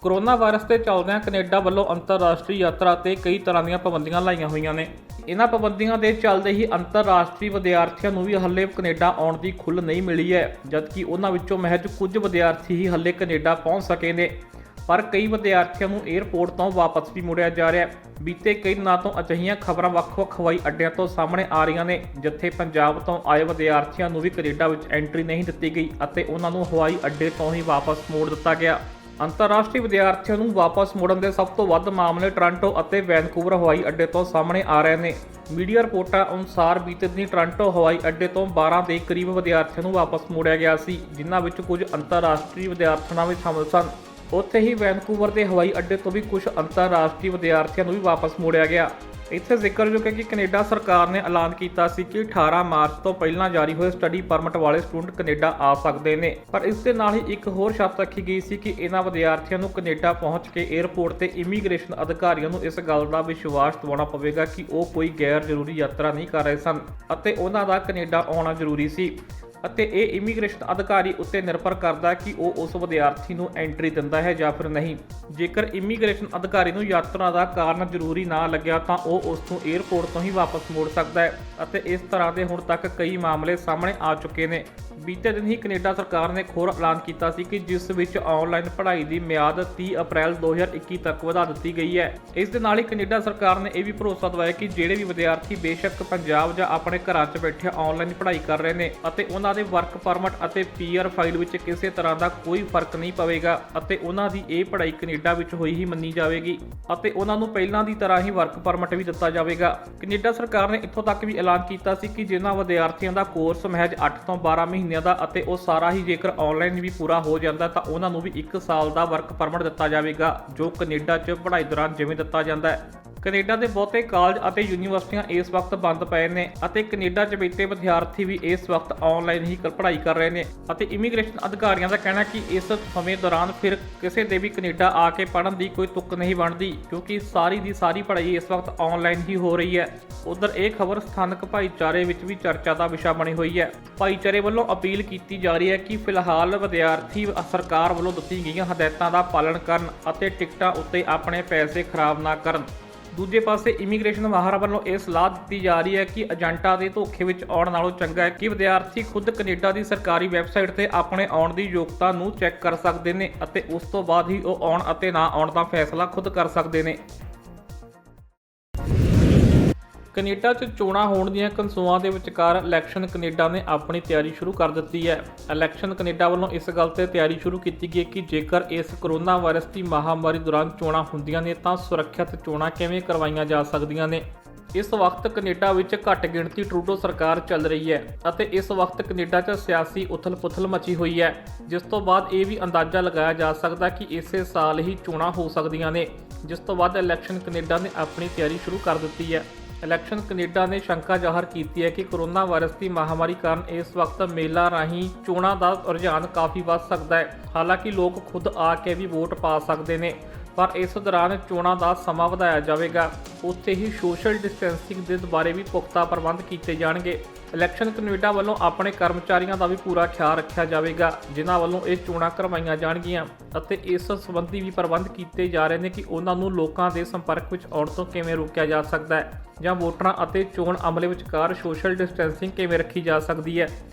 Corona virus ਦੇ ਚੱਲਦਿਆਂ Canada ਵੱਲੋਂ ਅੰਤਰਰਾਸ਼ਟਰੀ ਯਾਤਰਾ ਤੇ ਕਈ ਤਰ੍ਹਾਂ ਦੀਆਂ ਪਾਬੰਦੀਆਂ ਲਾਈਆਂ ਹੋਈਆਂ ਨੇ। ਇਹਨਾਂ ਪਾਬੰਦੀਆਂ ਦੇ ਚੱਲਦੇ ਹੀ ਅੰਤਰਰਾਸ਼ਟਰੀ ਵਿਦਿਆਰਥੀਆਂ ਨੂੰ ਵੀ ਹੱਲੇ ਕੈਨੇਡਾ ਆਉਣ ਦੀ ਖੁੱਲ੍ਹ ਨਹੀਂ ਮਿਲੀ ਹੈ, ਜਦਕਿ ਉਹਨਾਂ ਵਿੱਚੋਂ ਮਹਿਜ ਕੁਝ ਵਿਦਿਆਰਥੀ ਹੀ ਹੱਲੇ ਕੈਨੇਡਾ ਪਹੁੰਚ ਸਕੇ ਨੇ। ਪਰ ਕਈ ਵਿਦਿਆਰਥੀਆਂ ਨੂੰ ਏਅਰਪੋਰਟ ਤੋਂ ਵਾਪਸ ਵੀ ਮੁੜਿਆ ਜਾ ਰਿਹਾ ਹੈ। ਬੀਤੇ ਕਈ ਦਿਨਾਂ ਤੋਂ ਅਜਿਹੀਆਂ ਖਬਰਾਂ ਵੱਖ-ਵੱਖ ਹਵਾਈ ਅੱਡਿਆਂ ਤੋਂ ਸਾਹਮਣੇ ਆ ਰਹੀਆਂ ਨੇ, ਜਿੱਥੇ ਪੰਜਾਬ ਤੋਂ ਆਏ ਵਿਦਿਆਰਥੀਆਂ ਨੂੰ ਵੀ ਕੈਨੇਡਾ ਵਿੱਚ ਐਂਟਰੀ ਨਹੀਂ ਦਿੱਤੀ ਗਈ ਅਤੇ ਉਹਨਾਂ ਨੂੰ ਹਵਾਈ ਅੱਡੇ ਤੋਂ ਹੀ ਵਾਪਸ ਮੋੜ ਦਿੱਤਾ ਗਿਆ। ਅੰਤਰਰਾਸ਼ਟਰੀ ਵਿਦਿਆਰਥੀਆਂ ਨੂੰ ਵਾਪਸ ਮੁੜਨ ਦੇ ਸਭ ਤੋਂ ਵੱਧ ਮਾਮਲੇ ਟੋਰਾਂਟੋ ਅਤੇ ਵੈਨਕੂਵਰ ਹਵਾਈ ਅੱਡੇ ਤੋਂ ਸਾਹਮਣੇ ਆ ਰਹੇ ਨੇ। ਮੀਡੀਆ ਰਿਪੋਰਟਾਂ ਅਨੁਸਾਰ ਬੀਤੇ ਦਿਨੀ ਟੋਰਾਂਟੋ ਹਵਾਈ ਅੱਡੇ ਤੋਂ 12 ਦੇ ਕਰੀਬ ਵਿਦਿਆਰਥੀਆਂ ਨੂੰ ਵਾਪਸ ਮੋੜਿਆ ਗਿਆ ਸੀ, ਜਿਨ੍ਹਾਂ ਵਿੱਚ ਕੁਝ ਅੰਤਰਰਾਸ਼ਟਰੀ ਵਿਦਿਆਰਥਣਾਂ ਵੀ ਸ਼ਾਮਲ ਸਨ। ਉੱਥੇ ਹੀ ਵੈਨਕੂਵਰ ਦੇ ਹਵਾਈ ਅੱਡੇ ਤੋਂ ਵੀ ਕੁਝ ਅੰਤਰਰਾਸ਼ਟਰੀ ਵਿਦਿਆਰਥੀਆਂ ਨੂੰ ਵੀ ਵਾਪਸ ਮੋੜਿਆ ਗਿਆ। ਇੱਥੇ ਜ਼ਿਕਰਯੋਗ ਹੈ ਕਿ ਕੈਨੇਡਾ ਸਰਕਾਰ ਨੇ ਐਲਾਨ ਕੀਤਾ ਸੀ ਕਿ 18 ਮਾਰਚ ਤੋਂ ਪਹਿਲਾਂ ਜਾਰੀ ਹੋਏ ਸਟੱਡੀ ਪਰਮਿਟ ਵਾਲੇ ਸਟੂਡੈਂਟ ਕੈਨੇਡਾ ਆ ਸਕਦੇ ਨੇ, ਪਰ ਇਸ ਦੇ ਨਾਲ ਹੀ ਇੱਕ ਹੋਰ ਸ਼ਰਤ ਰੱਖੀ ਗਈ ਸੀ ਕਿ ਇਹਨਾਂ ਵਿਦਿਆਰਥੀਆਂ ਨੂੰ ਕੈਨੇਡਾ ਪਹੁੰਚ ਕੇ ਏਅਰਪੋਰਟ ਤੇ ਇਮੀਗ੍ਰੇਸ਼ਨ ਅਧਿਕਾਰੀਆਂ ਨੂੰ ਇਸ ਗੱਲ ਦਾ ਵਿਸ਼ਵਾਸ ਦਿਵਾਉਣਾ ਪਵੇਗਾ ਕਿ ਉਹ ਕੋਈ ਗੈਰ ਜ਼ਰੂਰੀ ਯਾਤਰਾ ਨਹੀਂ ਕਰ ਰਹੇ ਸਨ ਅਤੇ ਉਹਨਾਂ ਦਾ ਕੈਨੇਡਾ ਆਉਣਾ ਜ਼ਰੂਰੀ ਸੀ। ਅਤੇ ਇਹ ਇਮੀਗ੍ਰੇਸ਼ਨ ਅਧਿਕਾਰੀ ਉੱਤੇ ਨਿਰਭਰ ਕਰਦਾ ਕਿ ਉਹ ਉਸ ਵਿਦਿਆਰਥੀ ਨੂੰ ਐਂਟਰੀ ਦਿੰਦਾ ਹੈ ਜਾਂ ਫਿਰ ਨਹੀਂ। ਜੇਕਰ ਇਮੀਗ੍ਰੇਸ਼ਨ ਅਧਿਕਾਰੀ ਨੂੰ ਯਾਤਰਾ ਦਾ ਕਾਰਨ ਜ਼ਰੂਰੀ ਨਾ ਲੱਗਿਆ ਤਾਂ ਉਹ ਉਸ ਨੂੰ ਏਅਰਪੋਰਟ ਤੋਂ ਹੀ ਵਾਪਸ ਮੋੜ ਸਕਦਾ ਹੈ ਅਤੇ ਇਸ ਤਰ੍ਹਾਂ ਦੇ ਹੁਣ ਤੱਕ ਕਈ ਮਾਮਲੇ ਸਾਹਮਣੇ ਆ ਚੁੱਕੇ ਨੇ। ਬੀਤੇ ਦਿਨ ਹੀ ਕੈਨੇਡਾ ਸਰਕਾਰ ਨੇ ਇੱਕ ਹੋਰ ਐਲਾਨ ਕੀਤਾ ਸੀ ਕਿ ਜਿਸ ਵਿੱਚ ਆਨਲਾਈਨ ਪੜ੍ਹਾਈ ਦੀ ਮਿਆਦ 30 ਅਪ੍ਰੈਲ 2021 ਤੱਕ ਵਧਾ ਦਿੱਤੀ ਗਈ ਹੈ। ਇਸ ਦੇ ਨਾਲ ਹੀ ਕੈਨੇਡਾ ਸਰਕਾਰ ਨੇ ਇਹ ਵੀ ਭਰੋਸਾ ਦਿਵਾਇਆ ਕਿ ਜਿਹੜੇ ਵੀ ਵਿਦਿਆਰਥੀ ਬੇਸ਼ੱਕ ਪੰਜਾਬ ਜਾਂ ਆਪਣੇ ਘਰਾਂ 'ਚ ਬੈਠੇ ਆਨਲਾਈਨ ਪੜ੍ਹਾਈ ਕਰ ਰਹੇ ਨੇ ਅਤੇ ਉਹਨਾਂ ਦੇ ਵਰਕ ਪਰਮਿਟ ਅਤੇ ਪੀਆਰ ਫਾਈਲ ਵਿੱਚ ਕਿਸੇ ਤਰ੍ਹਾਂ ਦਾ ਕੋਈ ਫਰਕ ਨਹੀਂ ਪਵੇਗਾ ਅਤੇ ਉਹਨਾਂ ਦੀ ਇਹ ਪੜ੍ਹਾਈ ਕੈਨੇਡਾ ਵਿੱਚ ਹੋਈ ਹੀ ਮੰਨੀ ਜਾਵੇਗੀ ਅਤੇ ਉਹਨਾਂ ਨੂੰ ਪਹਿਲਾਂ ਦੀ ਤਰ੍ਹਾਂ ਹੀ ਵਰਕ ਪਰਮਿਟ ਵੀ ਦਿੱਤਾ ਜਾਵੇਗਾ। ਕੈਨੇਡਾ ਸਰਕਾਰ ਨੇ ਇੱਥੋਂ ਤੱਕ ਵੀ ਐਲਾਨ ਕੀਤਾ ਸੀ ਕਿ ਜਿਨ੍ਹਾਂ ਵਿਦਿਆਰਥੀਆਂ ਦਾ ਕੋਰਸ ਮਹਿਜ 8 ਤੋਂ 12 ਮਹੀਨਿਆਂ ਦਾ ਅਤੇ ਉਹ ਸਾਰਾ ਹੀ ਜੇਕਰ ਆਨਲਾਈਨ ਵੀ ਪੂਰਾ ਹੋ ਜਾਂਦਾ ਤਾਂ ਉਹਨਾਂ ਨੂੰ ਵੀ 1 ਸਾਲ ਦਾ ਵਰਕ ਪਰਮਿਟ ਦਿੱਤਾ ਜਾਵੇਗਾ, ਜੋ ਕੈਨੇਡਾ 'ਚ ਪੜ੍ਹਾਈ ਦੌਰਾਨ ਜਿਵੇਂ ਦਿੱਤਾ ਜਾਂਦਾ ਹੈ। ਕੈਨੇਡਾ ਦੇ ਬਹੁਤੇ ਕਾਲਜ ਅਤੇ ਯੂਨੀਵਰਸਿਟੀਆਂ ਇਸ ਵਕਤ ਬੰਦ ਪਏ ਨੇ ਅਤੇ ਕੈਨੇਡਾ 'ਚ ਬੈਠੇ ਵਿਦਿਆਰਥੀ ਵੀ ਇਸ ਵਕਤ ਆਨਲਾਈਨ ਹੀ ਪੜ੍ਹਾਈ ਕਰ ਰਹੇ ਨੇ ਅਤੇ ਇਮੀਗ੍ਰੇਸ਼ਨ ਅਧਿਕਾਰੀਆਂ ਦਾ ਕਹਿਣਾ ਕਿ ਇਸ ਸਮੇਂ ਦੌਰਾਨ ਫਿਰ ਕਿਸੇ ਦੇ ਵੀ ਕੈਨੇਡਾ ਆ ਕੇ ਪੜ੍ਹਨ ਦੀ ਕੋਈ ਤੁੱਕ ਨਹੀਂ ਬਣਦੀ, ਕਿਉਂਕਿ ਸਾਰੀ ਦੀ ਸਾਰੀ ਪੜ੍ਹਾਈ ਇਸ ਵਕਤ ਆਨਲਾਈਨ ਹੀ ਹੋ ਰਹੀ ਹੈ। ਉਧਰ ਇਹ ਖਬਰ ਸਥਾਨਕ ਭਾਈਚਾਰੇ ਵਿੱਚ ਵੀ ਚਰਚਾ ਦਾ ਵਿਸ਼ਾ ਬਣੀ ਹੋਈ ਹੈ। ਭਾਈਚਾਰੇ ਵੱਲੋਂ ਅਪੀਲ ਕੀਤੀ ਜਾ ਰਹੀ ਹੈ ਕਿ ਫਿਲਹਾਲ ਵਿਦਿਆਰਥੀ ਸਰਕਾਰ ਵੱਲੋਂ ਦਿੱਤੀ ਗਈਆਂ ਹਦਾਇਤਾਂ ਦਾ ਪਾਲਣ ਕਰਨ ਅਤੇ ਟਿਕਟਾਂ ਉੱਤੇ ਆਪਣੇ ਪੈਸੇ ਖਰਾਬ ਨਾ ਕਰਨ। ਦੂਜੇ ਪਾਸੇ ਇਮੀਗ੍ਰੇਸ਼ਨ ਮਾਹਰਾਂ ਵੱਲੋਂ ਇਹ ਸਲਾਹ ਦਿੱਤੀ ਜਾ ਰਹੀ ਹੈ ਕਿ ਏਜੰਟਾਂ ਦੇ ਧੋਖੇ ਵਿੱਚ ਆਉਣ ਨਾਲੋਂ ਚੰਗਾ ਹੈ ਕਿ ਵਿਦਿਆਰਥੀ ਖੁਦ ਕੈਨੇਡਾ ਦੀ ਸਰਕਾਰੀ ਵੈਬਸਾਈਟ ਤੇ ਆਪਣੇ ਆਉਣ ਦੀ ਯੋਗਤਾ ਨੂੰ ਚੈੱਕ ਕਰ ਸਕਦੇ ਨੇ ਅਤੇ ਉਸ ਤੋਂ ਬਾਅਦ ਹੀ ਉਹ ਆਉਣ ਅਤੇ ਨਾ ਆਉਣ ਦਾ ਫੈਸਲਾ ਖੁਦ ਕਰ ਸਕਦੇ ਨੇ। ਕੈਨੇਡਾ 'ਚ ਚੋਣਾਂ ਹੋਣ ਦੀਆਂ ਕਨਸੂਆਂ ਦੇ ਵਿਚਕਾਰ ਇਲੈਕਸ਼ਨ ਕੈਨੇਡਾ ਨੇ ਆਪਣੀ ਤਿਆਰੀ ਸ਼ੁਰੂ ਕਰ ਦਿੱਤੀ ਹੈ। ਇਲੈਕਸ਼ਨ ਕੈਨੇਡਾ ਵੱਲੋਂ ਇਸ ਗੱਲ ਤੇ ਤਿਆਰੀ ਸ਼ੁਰੂ ਕੀਤੀ ਗਈ ਕਿ ਜੇਕਰ ਇਸ ਕੋਰੋਨਾ ਵਾਇਰਸ ਦੀ ਮਹਾਮਾਰੀ ਦੌਰਾਨ ਚੋਣਾਂ ਹੁੰਦੀਆਂ ਨੇ ਤਾਂ ਸੁਰੱਖਿਅਤ ਚੋਣਾਂ ਕਿਵੇਂ ਕਰਵਾਈਆਂ ਜਾ ਸਕਦੀਆਂ ਨੇ। ਇਸ ਵਕਤ ਕੈਨੇਡਾ ਵਿੱਚ ਘੱਟ ਗਿਣਤੀ ਟਰੂਡੋ ਸਰਕਾਰ ਚੱਲ ਰਹੀ ਹੈ ਅਤੇ ਇਸ ਵਕਤ ਕੈਨੇਡਾ 'ਚ ਸਿਆਸੀ ਉਥਲ-ਪੁਥਲ ਮਚੀ ਹੋਈ ਹੈ, ਜਿਸ ਤੋਂ ਬਾਅਦ ਇਹ ਵੀ ਅੰਦਾਜ਼ਾ ਲਗਾਇਆ ਜਾ ਸਕਦਾ ਕਿ ਇਸੇ ਸਾਲ ਹੀ ਚੋਣਾਂ ਹੋ ਸਕਦੀਆਂ ਨੇ, ਜਿਸ ਤੋਂ ਬਾਅਦ ਇਲੈਕਸ਼ਨ ਕੈਨੇਡਾ ਨੇ ਆਪਣੀ ਤਿਆਰੀ ਸ਼ੁਰੂ ਕਰ ਦਿੱਤੀ ਹੈ। ਇਲੈਕਸ਼ਨ ਕੈਨੇਡਾ ਨੇ ਸ਼ੰਕਾ ਜ਼ਾਹਰ ਕੀਤੀ ਹੈ ਕਿ ਕੋਰੋਨਾ ਵਾਇਰਸ ਦੀ ਮਹਾਮਾਰੀ ਕਾਰਨ ਇਸ ਵਕਤ ਮੇਲਾਂ ਰਾਹੀਂ ਚੋਣਾਂ ਦਾ ਰੁਝਾਨ ਕਾਫੀ ਵੱਧ ਸਕਦਾ ਹੈ। ਹਾਲਾਂਕਿ ਲੋਕ ਖੁਦ ਆ ਕੇ ਵੀ ਵੋਟ ਪਾ ਸਕਦੇ ਨੇ, ਪਰ ਇਸ ਦੌਰਾਨ ਚੋਣਾਂ ਦਾ ਸਮਾਂ ਵਧਾਇਆ ਜਾਵੇਗਾ। ਉੱਥੇ ਹੀ ਸੋਸ਼ਲ ਡਿਸਟੈਂਸਿੰਗ ਦੇ ਬਾਰੇ ਵੀ ਪੁਖਤਾ ਪ੍ਰਬੰਧ ਕੀਤੇ ਜਾਣਗੇ। ਇਲੈਕਸ਼ਨ ਕੈਨੇਡਾ ਵੱਲੋਂ ਆਪਣੇ ਕਰਮਚਾਰੀਆਂ ਦਾ ਵੀ ਪੂਰਾ ਖਿਆਲ ਰੱਖਿਆ ਜਾਵੇਗਾ, ਜਿਨ੍ਹਾਂ ਵੱਲੋਂ ਇਹ ਚੋਣਾਂ ਕਰਵਾਈਆਂ ਜਾਣਗੀਆਂ ਅਤੇ ਇਸ ਸੰਬੰਧੀ ਵੀ ਪ੍ਰਬੰਧ ਕੀਤੇ ਜਾ ਰਹੇ ਨੇ ਕਿ ਉਹਨਾਂ ਨੂੰ ਲੋਕਾਂ ਦੇ ਸੰਪਰਕ ਵਿੱਚ ਆਉਣ ਤੋਂ ਕਿਵੇਂ ਰੋਕਿਆ ਜਾ ਸਕਦਾ ਹੈ ਜਾਂ ਵੋਟਰਾਂ ਅਤੇ ਚੋਣ ਅਮਲੇ ਵਿਚਕਾਰ ਸੋਸ਼ਲ ਡਿਸਟੈਂਸਿੰਗ ਕਿਵੇਂ ਰੱਖੀ ਜਾ ਸਕਦੀ ਹੈ।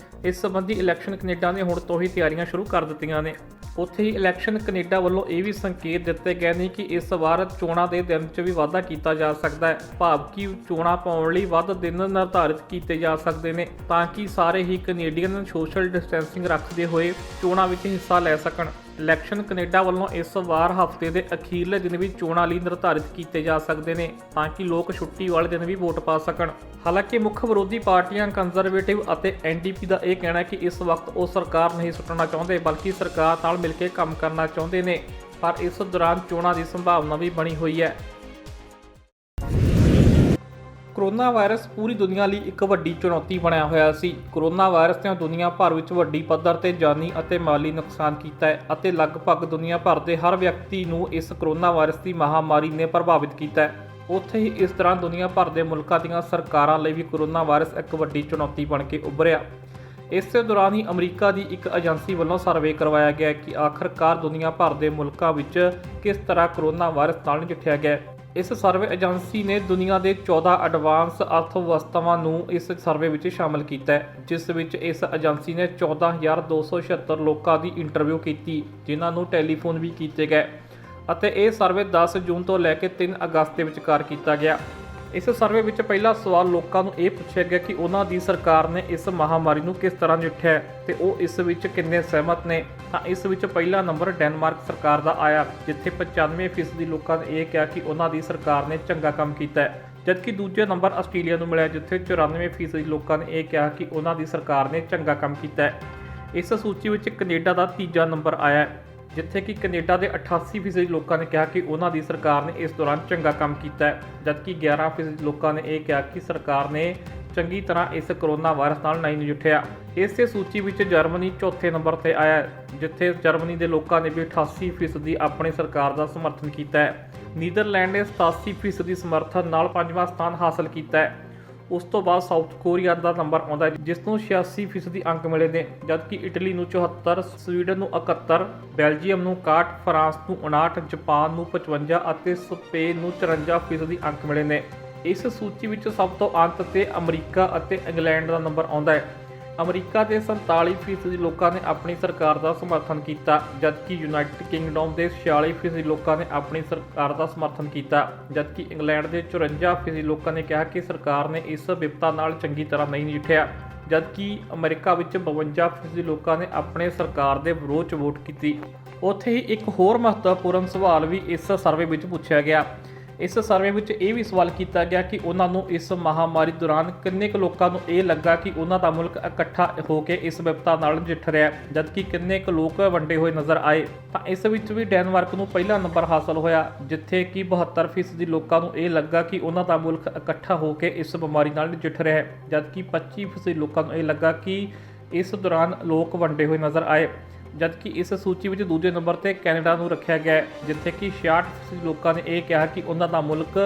ਇਸ ਸੰਬੰਧੀ ਇਲੈਕਸ਼ਨ ਕੈਨੇਡਾ ਨੇ ਹੁਣ ਤੋਂ ਹੀ ਤਿਆਰੀਆਂ ਸ਼ੁਰੂ ਕਰ ਦਿੱਤੀਆਂ ਨੇ। ਉੱਥੇ ਹੀ ਇਲੈਕਸ਼ਨ ਕੈਨੇਡਾ ਵੱਲੋਂ ਇਹ ਵੀ ਸੰਕੇਤ ਦਿੱਤੇ ਗਏ ਨੇ ਕਿ ਇਸ ਵਾਰ ਚੋਣਾਂ ਦੇ ਦਿਨ 'ਚ ਵੀ ਵਾਧਾ ਕੀਤਾ ਜਾ ਸਕਦਾ ਹੈ, ਭਾਵ ਕਿ ਚੋਣਾਂ ਪਾਉਣ ਲਈ ਵੱਧ ਦਿਨ ਨਿਰਧਾਰਿਤ ਕੀਤੇ ਜਾ ਸਕਦੇ ਨੇ ਤਾਂ ਕਿ ਸਾਰੇ ਹੀ ਕੈਨੇਡੀਅਨ ਸੋਸ਼ਲ ਡਿਸਟੈਂਸਿੰਗ ਰੱਖਦੇ ਹੋਏ ਚੋਣਾਂ ਵਿੱਚ ਹਿੱਸਾ ਲੈ ਸਕਣ। ਇਲੈਕਸ਼ਨ ਕੈਨੇਡਾ ਵੱਲੋਂ ਇਸ ਵਾਰ ਹਫ਼ਤੇ ਦੇ ਅਖੀਰਲੇ ਦਿਨ ਵੀ ਚੋਣਾਂ ਲਈ ਨਿਰਧਾਰਿਤ ਕੀਤੇ ਜਾ ਸਕਦੇ ਨੇ ਤਾਂ ਕਿ ਲੋਕ ਛੁੱਟੀ ਵਾਲੇ ਦਿਨ ਵੀ ਵੋਟ ਪਾ ਸਕਣ। ਹਾਲਾਂਕਿ ਮੁੱਖ ਵਿਰੋਧੀ ਪਾਰਟੀਆਂ ਕੰਜ਼ਰਵੇਟਿਵ ਅਤੇ ਐਨਡੀਪੀ ਦਾ ਇਹ ਕਹਿਣਾ ਹੈ ਕਿ ਇਸ ਵਕਤ ਉਹ ਸਰਕਾਰ ਨਹੀਂ ਸੁੱਟਣਾ ਚਾਹੁੰਦੇ, ਬਲਕਿ ਸਰਕਾਰ ਨਾਲ ਮਿਲ ਕੇ ਕੰਮ ਕਰਨਾ ਚਾਹੁੰਦੇ ਨੇ, ਪਰ ਇਸ ਦੌਰਾਨ ਚੋਣਾਂ ਦੀ ਸੰਭਾਵਨਾ ਵੀ ਬਣੀ ਹੋਈ ਹੈ। ਕੋਰੋਨਾ ਵਾਇਰਸ ਪੂਰੀ ਦੁਨੀਆ ਲਈ ਇੱਕ ਵੱਡੀ ਚੁਣੌਤੀ ਬਣਿਆ ਹੋਇਆ ਸੀ। ਕੋਰੋਨਾ ਵਾਇਰਸ ਨੇ ਦੁਨੀਆ ਭਰ ਵਿੱਚ ਵੱਡੀ ਪੱਧਰ ਤੇ ਜਾਨੀ ਅਤੇ ਮਾਲੀ ਨੁਕਸਾਨ ਕੀਤਾ ਹੈ ਅਤੇ ਲਗਭਗ ਦੁਨੀਆ ਭਰ ਦੇ ਹਰ ਵਿਅਕਤੀ ਨੂੰ ਇਸ ਕੋਰੋਨਾ ਵਾਇਰਸ ਦੀ ਮਹਾਮਾਰੀ ਨੇ ਪ੍ਰਭਾਵਿਤ ਕੀਤਾ ਹੈ। ਉੱਥੇ ਹੀ ਇਸ ਤਰ੍ਹਾਂ ਦੁਨੀਆ ਭਰ ਦੇ ਮੁਲਕਾਂ ਦੀਆਂ ਸਰਕਾਰਾਂ ਲਈ ਵੀ ਕੋਰੋਨਾ ਵਾਇਰਸ ਇੱਕ ਵੱਡੀ ਚੁਣੌਤੀ ਬਣ ਕੇ ਉੱਭਰਿਆ। ਇਸੇ ਦੌਰਾਨ ਹੀ ਅਮਰੀਕਾ ਦੀ ਇੱਕ ਏਜੰਸੀ ਵੱਲੋਂ ਸਰਵੇ ਕਰਵਾਇਆ ਗਿਆ ਕਿ ਆਖਰਕਾਰ ਦੁਨੀਆ ਭਰ ਦੇ ਮੁਲਕਾਂ ਵਿੱਚ ਕਿਸ ਤਰ੍ਹਾਂ ਕੋਰੋਨਾ ਵਾਇਰਸ ਨਾਲ ਨਜਿੱਠਿਆ ਗਿਆ। ਇਸ ਸਰਵੇ ਏਜੰਸੀ ਨੇ ਦੁਨੀਆ ਦੇ 14 ਐਡਵਾਂਸ ਅਰਥ ਵਿਵਸਥਾਵਾਂ ਨੂੰ ਇਸ ਸਰਵੇ ਵਿੱਚ ਸ਼ਾਮਲ ਕੀਤਾ ਹੈ, ਜਿਸ ਵਿੱਚ ਇਸ ਏਜੰਸੀ ਨੇ 14,276 ਲੋਕਾਂ ਦੀ ਇੰਟਰਵਿਊ ਕੀਤੀ, ਜਿਨ੍ਹਾਂ ਨੂੰ ਟੈਲੀਫੋਨ ਵੀ ਕੀਤੇ ਗਏ ਅਤੇ ਇਹ ਸਰਵੇ 10 ਜੂਨ ਤੋਂ ਲੈ ਕੇ 3 ਅਗਸਤ ਦੇ ਵਿਚਕਾਰ ਕੀਤਾ ਗਿਆ। ਇਸ ਸਰਵੇ ਵਿੱਚ ਪਹਿਲਾ ਸਵਾਲ ਲੋਕਾਂ ਨੂੰ ਇਹ ਪੁੱਛਿਆ ਗਿਆ ਕਿ ਉਹਨਾਂ ਦੀ ਸਰਕਾਰ ਨੇ ਇਸ ਮਹਾਮਾਰੀ ਨੂੰ ਕਿਸ ਤਰ੍ਹਾਂ ਨਜਿੱਠਿਆ ਹੈ ਤੇ ਉਹ ਇਸ ਵਿੱਚ ਕਿੰਨੇ ਸਹਿਮਤ ਨੇ। ਤਾਂ ਇਸ ਵਿੱਚ ਪਹਿਲਾ ਨੰਬਰ ਡੈਨਮਾਰਕ ਸਰਕਾਰ ਦਾ ਆਇਆ, ਜਿੱਥੇ 95% ਲੋਕਾਂ ਨੇ ਇਹ ਕਿਹਾ ਕਿ ਉਹਨਾਂ ਦੀ ਸਰਕਾਰ ਨੇ ਚੰਗਾ ਕੰਮ ਕੀਤਾ ਹੈ, ਜਦਕਿ ਦੂਜਾ ਨੰਬਰ ਆਸਟ੍ਰੇਲੀਆ ਨੂੰ ਮਿਲਿਆ, ਜਿੱਥੇ 94% ਲੋਕਾਂ ਨੇ ਇਹ ਕਿਹਾ ਕਿ ਉਹਨਾਂ ਦੀ ਸਰਕਾਰ ਨੇ ਚੰਗਾ ਕੰਮ ਕੀਤਾ ਹੈ। ਇਸ ਸੂਚੀ ਵਿੱਚ ਕੈਨੇਡਾ ਦਾ ਤੀਜਾ ਨੰਬਰ ਆਇਆ, ਜਿੱਥੇ ਕਿ ਕੈਨੇਡਾ ਦੇ 88% ਲੋਕਾਂ ਨੇ ਕਿਹਾ ਕਿ ਉਹਨਾਂ ਦੀ ਸਰਕਾਰ ਨੇ ਇਸ ਦੌਰਾਨ ਚੰਗਾ ਕੰਮ ਕੀਤਾ ਹੈ, ਜਦਕਿ 11% ਲੋਕਾਂ ਨੇ ਇਹ ਕਿਹਾ ਕਿ ਸਰਕਾਰ ਨੇ ਚੰਗੀ ਤਰ੍ਹਾਂ ਇਸ ਕੋਰੋਨਾ ਵਾਇਰਸ ਨਾਲ ਨਹੀਂ ਨਜਿੱਠਿਆ। ਇਸੇ ਸੂਚੀ ਵਿੱਚ ਜਰਮਨੀ ਚੌਥੇ ਨੰਬਰ ਤੇ ਆਇਆ, ਜਿੱਥੇ ਜਰਮਨੀ ਦੇ ਲੋਕਾਂ ਨੇ ਵੀ 88% ਆਪਣੀ ਸਰਕਾਰ ਦਾ ਸਮਰਥਨ ਕੀਤਾ ਹੈ। ਨੀਦਰਲੈਂਡ ਨੇ 87% ਸਮਰਥਨ ਨਾਲ 5ਵਾਂ ਸਥਾਨ ਹਾਸਲ ਕੀਤਾ ਹੈ। ਉਸ ਤੋਂ ਬਾਅਦ ਸਾਊਥ ਕੋਰੀਆ ਦਾ ਨੰਬਰ ਆਉਂਦਾ ਹੈ, ਜਿਸ ਨੂੰ 86% ਅੰਕ ਮਿਲੇ ਨੇ, ਜਦਕਿ ਇਟਲੀ ਨੂੰ 74, ਸਵੀਡਨ ਨੂੰ 71, ਬੈਲਜੀਅਮ ਨੂੰ 61, ਫਰਾਂਸ ਨੂੰ 59, ਜਾਪਾਨ ਨੂੰ 55 ਅਤੇ ਸਪੇਨ ਨੂੰ 54% ਅੰਕ ਮਿਲੇ ਨੇ। ਇਸ ਸੂਚੀ ਵਿੱਚ ਸਭ ਤੋਂ ਅੰਤ ਤੇ ਅਮਰੀਕਾ ਅਤੇ ਇੰਗਲੈਂਡ ਦਾ ਨੰਬਰ ਆਉਂਦਾ ਹੈ। ਅਮਰੀਕਾ ਦੇ 47% ਲੋਕਾਂ ਨੇ ਆਪਣੀ ਸਰਕਾਰ ਦਾ ਸਮਰਥਨ ਕੀਤਾ, ਜਦਕਿ ਯੂਨਾਈਟਿਡ ਕਿੰਗਡਮ ਦੇ 46% ਲੋਕਾਂ ਨੇ ਆਪਣੀ ਸਰਕਾਰ ਦਾ ਸਮਰਥਨ ਕੀਤਾ, ਜਦਕਿ ਇੰਗਲੈਂਡ ਦੇ 54% ਲੋਕਾਂ ਨੇ ਕਿਹਾ ਕਿ ਸਰਕਾਰ ਨੇ ਇਸ ਵਿਪਤਾ ਨਾਲ ਚੰਗੀ ਤਰ੍ਹਾਂ ਨਹੀਂ ਨਜਿੱਠਿਆ, ਜਦਕਿ ਅਮਰੀਕਾ ਵਿੱਚ 52% ਲੋਕਾਂ ਨੇ ਆਪਣੇ ਸਰਕਾਰ ਦੇ ਵਿਰੋਧ 'ਚ ਵੋਟ ਕੀਤੀ। ਉੱਥੇ ਹੀ ਇੱਕ ਹੋਰ ਮਹੱਤਵਪੂਰਨ ਸਵਾਲ ਵੀ ਇਸ ਸਰਵੇ ਵਿੱਚ ਪੁੱਛਿਆ ਗਿਆ। ਇਸ ਸਰਵੇ ਵਿੱਚ ਇਹ ਵੀ ਸਵਾਲ ਕੀਤਾ ਗਿਆ ਕਿ ਉਹਨਾਂ ਨੂੰ ਇਸ ਮਹਾਮਾਰੀ ਦੌਰਾਨ ਕਿੰਨੇ ਕੁ ਲੋਕਾਂ ਨੂੰ ਇਹ ਲੱਗਾ ਕਿ ਉਹਨਾਂ ਦਾ ਮੁਲਕ ਇਕੱਠਾ ਹੋ ਕੇ ਇਸ ਵਿਪਤਾ ਨਾਲ ਨਜਿੱਠ ਰਿਹਾ, ਜਦਕਿ ਕਿੰਨੇ ਕੁ ਲੋਕ ਵੰਡੇ ਹੋਏ ਨਜ਼ਰ ਆਏ। ਤਾਂ ਇਸ ਵਿੱਚ ਵੀ ਡੈਨਮਾਰਕ ਨੂੰ ਪਹਿਲਾ ਨੰਬਰ ਹਾਸਲ ਹੋਇਆ, ਜਿੱਥੇ ਕਿ 72% ਲੋਕਾਂ ਨੂੰ ਇਹ ਲੱਗਾ ਕਿ ਉਹਨਾਂ ਦਾ ਮੁਲਕ ਇਕੱਠਾ ਹੋ ਕੇ ਇਸ ਬਿਮਾਰੀ ਨਾਲ ਨਜਿੱਠ ਰਿਹਾ, ਜਦਕਿ 25% ਲੋਕਾਂ ਨੂੰ ਇਹ ਲੱਗਾ ਕਿ ਇਸ ਦੌਰਾਨ ਲੋਕ ਵੰਡੇ ਹੋਏ ਨਜ਼ਰ ਆਏ। ਜਦਕਿ ਇਸ ਸੂਚੀ ਵਿੱਚ ਦੂਜੇ ਨੰਬਰ ਤੇ ਕੈਨੇਡਾ ਨੂੰ ਰੱਖਿਆ ਗਿਆ, ਜਿੱਥੇ ਕਿ 66% ਲੋਕਾਂ ਨੇ ਇਹ ਕਿਹਾ ਕਿ ਉਹਨਾਂ ਦਾ ਮੁਲਕ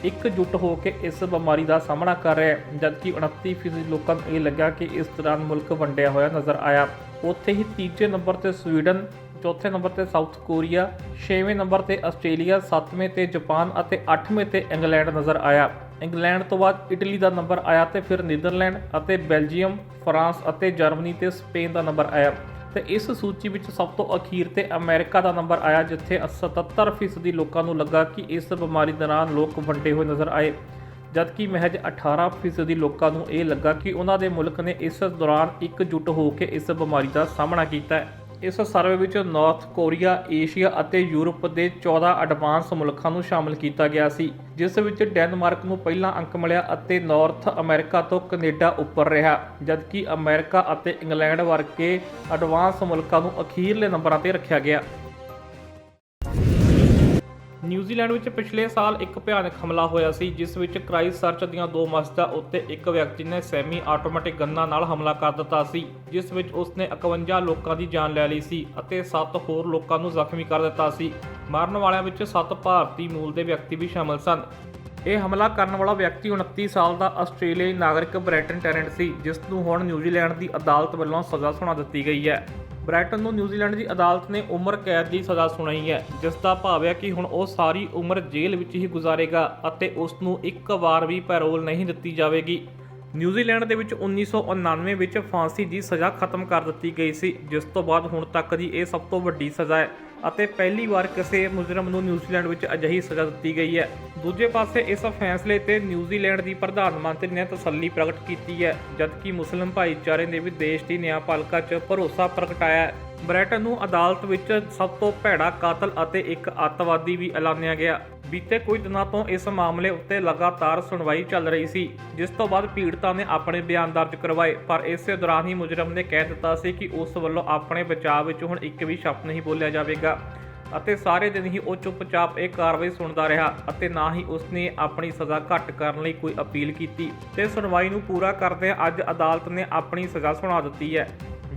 ਇਕਜੁੱਟ ਹੋ ਕੇ ਇਸ ਬਿਮਾਰੀ ਦਾ ਸਾਹਮਣਾ ਕਰ ਰਿਹਾ ਹੈ, ਜਦਕਿ 29% ਲੋਕਾਂ ਨੂੰ ਇਹ ਲੱਗਾ ਕਿ ਇਸ ਦੌਰਾਨ ਮੁਲਕ ਵੰਡਿਆ ਹੋਇਆ ਨਜ਼ਰ ਆਇਆ। ਉੱਥੇ ਹੀ ਤੀਜੇ ਨੰਬਰ ਤੇ ਸਵੀਡਨ, ਚੌਥੇ ਨੰਬਰ ਤੇ ਸਾਊਥ ਕੋਰੀਆ, 6ਵੇਂ ਨੰਬਰ ਤੇ ਆਸਟ੍ਰੇਲੀਆ, 7ਵੇਂ ਤੇ ਜਾਪਾਨ ਅਤੇ 8ਵੇਂ ਤੇ ਇੰਗਲੈਂਡ ਨਜ਼ਰ ਆਇਆ। ਇੰਗਲੈਂਡ ਤੋਂ ਬਾਅਦ ਇਟਲੀ ਦਾ ਨੰਬਰ ਆਇਆ ਤੇ ਫਿਰ ਨੀਦਰਲੈਂਡ ਅਤੇ ਬੈਲਜੀਅਮ, ਫਰਾਂਸ ਅਤੇ ਜਰਮਨੀ ਤੇ ਸਪੇਨ ਦਾ ਨੰਬਰ ਆਇਆ। ਤੇ ਇਸ ਸੂਚੀ ਵਿੱਚ ਸਭ ਤੋਂ ਅਖੀਰ ਤੇ ਅਮਰੀਕਾ ਦਾ ਨੰਬਰ ਆਇਆ, ਜਿੱਥੇ 77% ਲੋਕਾਂ ਨੂੰ ਲੱਗਾ ਕਿ ਇਸ ਬਿਮਾਰੀ ਦੌਰਾਨ ਲੋਕ ਵੰਡੇ ਹੋਏ ਨਜ਼ਰ ਆਏ, ਜਦਕਿ ਮਹਿਜ 18% ਲੋਕਾਂ ਨੂੰ ਇਹ ਲੱਗਾ ਕਿ ਉਹਨਾਂ ਦੇ ਮੁਲਕ ਨੇ ਇਸ ਦੌਰਾਨ ਇਕਜੁੱਟ ਹੋ ਕੇ ਇਸ ਬਿਮਾਰੀ ਦਾ ਸਾਹਮਣਾ ਕੀਤਾ ਹੈ। ਇਸ ਸਰਵੇ ਵਿੱਚ ਨਾਰਥ ਕੋਰੀਆ, ਏਸ਼ੀਆ ਅਤੇ ਯੂਰਪ ਦੇ 14 ਐਡਵਾਂਸ ਮੁਲਕਾਂ ਨੂੰ ਸ਼ਾਮਲ ਕੀਤਾ ਗਿਆ ਸੀ, ਜਿਸ ਵਿੱਚ ਡੈਨਮਾਰਕ ਨੂੰ ਪਹਿਲਾ ਅੰਕ ਮਿਲਿਆ ਅਤੇ ਨਾਰਥ ਅਮਰੀਕਾ ਤੋਂ ਕੈਨੇਡਾ ਉੱਪਰ ਰਿਹਾ, ਜਦਕਿ ਅਮਰੀਕਾ ਅਤੇ ਇੰਗਲੈਂਡ ਵਰਗੇ ਐਡਵਾਂਸ ਮੁਲਕਾਂ ਨੂੰ ਅਖੀਰਲੇ ਨੰਬਰਾਂ ਤੇ ਰੱਖਿਆ ਗਿਆ। ਨਿਊਜ਼ੀਲੈਂਡ ਵਿੱਚ ਪਿਛਲੇ ਸਾਲ ਇੱਕ ਭਿਆਨਕ ਹਮਲਾ ਹੋਇਆ ਸੀ, ਜਿਸ ਵਿੱਚ ਕ੍ਰਾਈਸਟਚਰਚ ਦੀਆਂ 2 ਮਸਜਿਦਾਂ ਉੱਤੇ ਇੱਕ ਵਿਅਕਤੀ ਨੇ ਸੈਮੀ ਆਟੋਮੈਟਿਕ ਗੰਨਾਂ ਨਾਲ ਹਮਲਾ ਕਰ ਦਿੱਤਾ ਸੀ, ਜਿਸ ਵਿੱਚ ਉਸਨੇ 51 ਲੋਕਾਂ ਦੀ ਜਾਨ ਲੈ ਲਈ ਸੀ ਅਤੇ 7 ਹੋਰ ਲੋਕਾਂ ਨੂੰ ਜ਼ਖਮੀ ਕਰ ਦਿੱਤਾ ਸੀ। ਮਰਨ ਵਾਲਿਆਂ ਵਿੱਚ 7 ਭਾਰਤੀ ਮੂਲ ਦੇ ਵਿਅਕਤੀ ਵੀ ਸ਼ਾਮਲ ਸਨ। ਇਹ ਹਮਲਾ ਕਰਨ ਵਾਲਾ ਵਿਅਕਤੀ 29 ਸਾਲ ਦਾ ਆਸਟ੍ਰੇਲੀਆਈ ਨਾਗਰਿਕ ਬ੍ਰੈਟਨ ਟੈਰੈਂਟ ਸੀ, ਜਿਸ ਨੂੰ ਹੁਣ ਨਿਊਜ਼ੀਲੈਂਡ ਦੀ ਅਦਾਲਤ ਵੱਲੋਂ ਸਜ਼ਾ ਸੁਣਾ ਦਿੱਤੀ ਗਈ ਹੈ। ਬ੍ਰੈਟਨ ਨੂੰ ਨਿਊਜ਼ੀਲੈਂਡ ਦੀ ਅਦਾਲਤ ਨੇ ਉਮਰ ਕੈਦ ਦੀ ਸਜ਼ਾ ਸੁਣਾਈ ਹੈ, ਜਿਸ ਦਾ ਭਾਵ ਹੈ ਕਿ ਹੁਣ ਉਹ ਸਾਰੀ ਉਮਰ ਜੇਲ੍ਹ ਵਿੱਚ ਹੀ ਗੁਜ਼ਾਰੇਗਾ ਅਤੇ ਉਸ ਨੂੰ ਇੱਕ ਵਾਰ ਵੀ ਪੈਰੋਲ ਨਹੀਂ ਦਿੱਤੀ ਜਾਵੇਗੀ। ਨਿਊਜ਼ੀਲੈਂਡ ਦੇ ਵਿੱਚ 1999 ਵਿੱਚ ਫਾਂਸੀ ਦੀ ਸਜ਼ਾ ਖਤਮ ਕਰ ਦਿੱਤੀ ਗਈ ਸੀ, ਜਿਸ ਤੋਂ ਬਾਅਦ ਹੁਣ ਤੱਕ ਦੀ ਇਹ ਸਭ ਤੋਂ ਵੱਡੀ ਸਜ਼ਾ ਹੈ ਅਤੇ ਪਹਿਲੀ ਵਾਰ ਕਿਸੇ ਮੁਜਰਮ ਨੂੰ ਨਿਊਜ਼ੀਲੈਂਡ ਵਿੱਚ ਅਜਿਹੀ ਸਜ਼ਾ ਦਿੱਤੀ ਗਈ ਹੈ। ਦੂਜੇ ਪਾਸੇ ਇਸ ਫੈਸਲੇ ਤੇ ਨਿਊਜ਼ੀਲੈਂਡ ਦੀ ਪ੍ਰਧਾਨ ਮੰਤਰੀ ਨੇ ਤਸੱਲੀ ਪ੍ਰਗਟ ਕੀਤੀ ਹੈ, ਜਦਕਿ ਮੁਸਲਿਮ ਭਾਈਚਾਰੇ ਨੇ ਵੀ ਦੇਸ਼ ਦੀ ਨਿਆਂਪਾਲਿਕਾ 'ਚ ਭਰੋਸਾ ਪ੍ਰਗਟਾਇਆ ਹੈ। ਬ੍ਰੈਟਨ ਨੂੰ ਅਦਾਲਤ ਵਿੱਚ ਸਭ ਤੋਂ ਭੈੜਾ ਕਾਤਲ ਅਤੇ ਇੱਕ ਅੱਤਵਾਦੀ ਵੀ ਐਲਾਨਿਆ ਗਿਆ। ਬੀਤੇ ਕੁਝ ਦਿਨਾਂ ਤੋਂ ਇਸ ਮਾਮਲੇ ਉੱਤੇ ਲਗਾਤਾਰ ਸੁਣਵਾਈ ਚੱਲ ਰਹੀ ਸੀ, ਜਿਸ ਤੋਂ ਬਾਅਦ ਪੀੜਤਾ ਨੇ ਆਪਣੇ ਬਿਆਨ ਦਰਜ ਕਰਵਾਏ, ਪਰ ਇਸੇ ਦੌਰਾਨ ਹੀ ਮੁਜਰਮ ਨੇ ਕਹਿ ਦਿੱਤਾ ਸੀ ਕਿ ਉਸ ਵੱਲੋਂ ਆਪਣੇ ਬਚਾਅ ਵਿੱਚ ਹੁਣ ਇੱਕ ਵੀ ਸ਼ਬਦ ਨਹੀਂ ਬੋਲਿਆ ਜਾਵੇਗਾ ਅਤੇ ਸਾਰੇ ਦਿਨ ਹੀ ਉਹ ਚੁੱਪਚਾਪ ਇਹ ਕਾਰਵਾਈ ਸੁਣਦਾ ਰਿਹਾ ਅਤੇ ਨਾ ਹੀ ਉਸਨੇ ਆਪਣੀ ਸਜ਼ਾ ਘੱਟ ਕਰਨ ਲਈ ਕੋਈ ਅਪੀਲ ਕੀਤੀ। ਤੇ ਸੁਣਵਾਈ ਨੂੰ ਪੂਰਾ ਕਰਦਿਆਂ ਅੱਜ ਅਦਾਲਤ ਨੇ ਆਪਣੀ ਸਜ਼ਾ ਸੁਣਾ ਦਿੱਤੀ ਹੈ,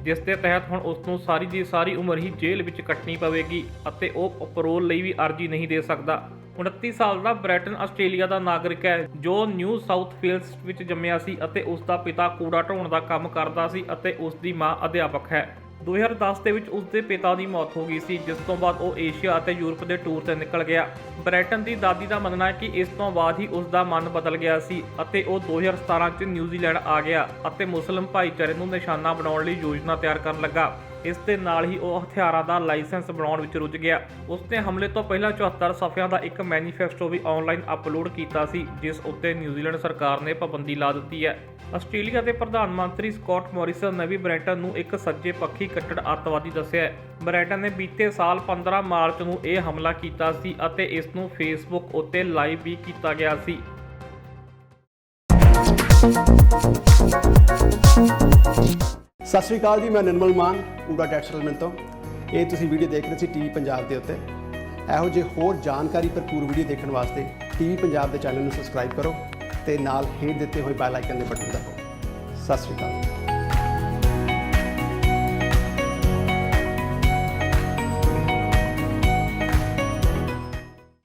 ਜਿਸ ਦੇ ਤਹਿਤ ਹੁਣ ਉਸ ਨੂੰ ਸਾਰੀ ਦੀ ਸਾਰੀ ਉਮਰ ਹੀ ਜੇਲ੍ਹ ਵਿੱਚ ਕੱਟਣੀ ਪਵੇਗੀ ਅਤੇ ਉਹ ਪੈਰੋਲ ਲਈ ਵੀ ਅਰਜ਼ੀ ਨਹੀਂ ਦੇ ਸਕਦਾ। 29 ਸਾਲ ਦਾ ਬ੍ਰੈਟਨ ਆਸਟ੍ਰੇਲੀਆ ਦਾ ਨਾਗਰਿਕ ਹੈ ਜੋ ਨਿਊ ਸਾਊਥ ਵੇਲਸ ਵਿੱਚ ਜੰਮਿਆ ਸੀ ਅਤੇ ਉਸ ਦਾ ਪਿਤਾ ਕੂੜਾ ਢੋਣ ਦਾ ਕੰਮ ਕਰਦਾ ਸੀ ਅਤੇ ਉਸ ਦੀ ਮਾਂ ਅਧਿਆਪਕ ਹੈ। 2010 ਦੇ ਵਿੱਚ ਉਸ ਦੇ ਪਿਤਾ ਦੀ ਮੌਤ ਹੋ ਗਈ ਸੀ, ਜਿਸ ਤੋਂ ਬਾਅਦ ਉਹ ਏਸ਼ੀਆ ਅਤੇ ਯੂਰਪ ਦੇ ਟੂਰ ਤੇ ਨਿਕਲ ਗਿਆ। ਬ੍ਰੈਟਨ ਦੀ ਦਾਦੀ ਦਾ ਮੰਨਣਾ ਹੈ ਕਿ ਇਸ ਤੋਂ ਬਾਅਦ ਹੀ ਉਸ ਦਾ ਮਨ ਬਦਲ ਗਿਆ ਸੀ ਅਤੇ ਉਹ 2017 ਚ ਨਿਊਜ਼ੀਲੈਂਡ ਆ ਗਿਆ ਅਤੇ ਮੁਸਲਿਮ ਭਾਈਚਾਰੇ ਨੂੰ ਨਿਸ਼ਾਨਾ ਬਣਾਉਣ ਲਈ ਯੋਜਨਾ ਤਿਆਰ ਕਰਨ ਲੱਗਾ। ਇਸ ਦੇ ਨਾਲ ਹੀ ਉਹ ਹਥਿਆਰਾਂ ਦਾ ਲਾਇਸੈਂਸ ਬਣਾਉਣ ਵਿੱਚ ਰੁੱਝ ਗਿਆ। ਉਸ ਨੇ ਹਮਲੇ ਤੋਂ ਪਹਿਲਾਂ 74 ਸਫ਼ਿਆਂ ਦਾ ਇੱਕ ਮੈਨੀਫੈਸਟੋ ਵੀ ਆਨਲਾਈਨ ਅਪਲੋਡ ਕੀਤਾ ਸੀ, ਜਿਸ ਉੱਤੇ ਨਿਊਜ਼ੀਲੈਂਡ ਸਰਕਾਰ ਨੇ ਪਾਬੰਦੀ ਲਾ ਦਿੱਤੀ ਹੈ। ਆਸਟ੍ਰੇਲੀਆ ਦੇ ਪ੍ਰਧਾਨ ਮੰਤਰੀ ਸਕਾਟ ਮੋਰਿਸਨ ਨੇ ਵੀ ਬ੍ਰੈਟਨ ਨੂੰ ਇੱਕ ਸੱਜੇ ਪੱਖੀ ਕੱਟੜ ਅੱਤਵਾਦੀ ਦੱਸਿਆ ਹੈ। ਬ੍ਰੈਟਨ ਨੇ ਬੀਤੇ ਸਾਲ 15 ਮਾਰਚ ਨੂੰ ਇਹ ਹਮਲਾ ਕੀਤਾ ਸੀ ਅਤੇ ਇਸ ਨੂੰ ਫੇਸਬੁੱਕ ਉੱਤੇ ਲਾਈਵ ਵੀ ਕੀਤਾ ਗਿਆ ਸੀ। ਸਤਿ ਸ਼੍ਰੀ ਅਕਾਲ ਜੀ, ਮੈਂ ਨਿਰਮਲ ਮਾਨ ਕੂੜਾ ਟੈਕਸ ਸੈਟਲਮੈਂਟ ਤੋਂ। ਇਹ ਤੁਸੀਂ ਵੀਡੀਓ ਦੇਖ ਰਹੇ ਸੀ ਟੀਵੀ ਪੰਜਾਬ ਦੇ ਉੱਤੇ। ਇਹੋ ਜਿਹੇ ਹੋਰ ਜਾਣਕਾਰੀ ਭਰਪੂਰ ਵੀਡੀਓ ਦੇਖਣ ਵਾਸਤੇ ਟੀਵੀ ਪੰਜਾਬ ਦੇ ਚੈਨਲ ਨੂੰ ਸਬਸਕ੍ਰਾਈਬ ਕਰੋ ਤੇ ਨਾਲ ਹੇਠ ਦਿੱਤੇ ਹੋਏ ਬੈਲ ਆਈਕਨ ਦੇ ਬਟਨ ਦਬਾਓ। ਸਤਿ ਸ਼੍ਰੀ ਅਕਾਲ।